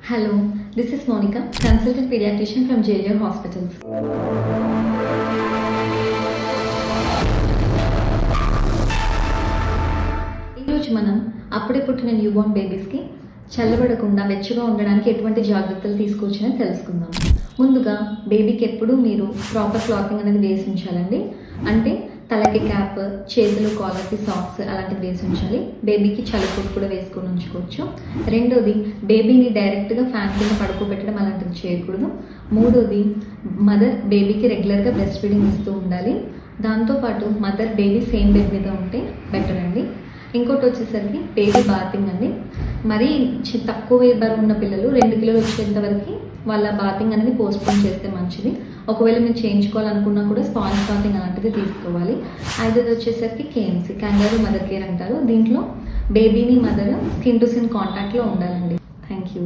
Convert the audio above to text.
Hello, this is Monica, consultant pediatrician from JJ Hospitals. ఈరోజు మనం అప్పుడే పుట్టిన న్యూబార్న్ బేబీస్కి చల్లబడకుండా వెచ్చగా ఉండడానికి ఎటువంటి జాగ్రత్తలు తీసుకోవచ్చని తెలుసుకుందాం. ముందుగా బేబీకి ఎప్పుడు మీరు ప్రాపర్ క్లాతింగ్ అనేది వేసి ఉంచాలండి. అంటే తలకి క్యాప్, చేతులు కాలర్కి సాక్స్ అలాంటివి వేసి ఉంచాలి. బేబీకి చలికోట్ కూడా వేసుకొని ఉంచుకోవచ్చు. రెండోది, బేబీని డైరెక్ట్గా ఫ్యాన్ కింద పడుకోబెట్టడం అలాంటివి చేయకూడదు. మూడోది, మదర్ బేబీకి రెగ్యులర్గా బ్రెస్ట్ ఫీడింగ్ ఇస్తూ ఉండాలి. దాంతోపాటు మదర్ బేబీ సేమ్ బెడ్ మీద ఉంటే బెటర్ అండి. ఇంకోటి వచ్చేసరికి బేబీ బాతింగ్ అండి. మరీ తక్కువ బరువు ఉన్న పిల్లలు 2 కిలోలు వచ్చేంత వరకు వాళ్ళ బాతింగ్ అనేది పోస్ట్పోన్ చేస్తే మంచిది. ఒకవేళ మీరు చేయించుకోవాలనుకున్నా కూడా స్పాంజ్ బాతింగ్ అలాంటిది తీసుకోవాలి. ఐదోది వచ్చేసరికి కేఎంసీ, కంగారూ మదర్ కేర్ అంటారు. దీంట్లో బేబీని మదర్ స్కిన్ టు స్కిన్ కాంటాక్ట్లో ఉండాలండి. Thank you.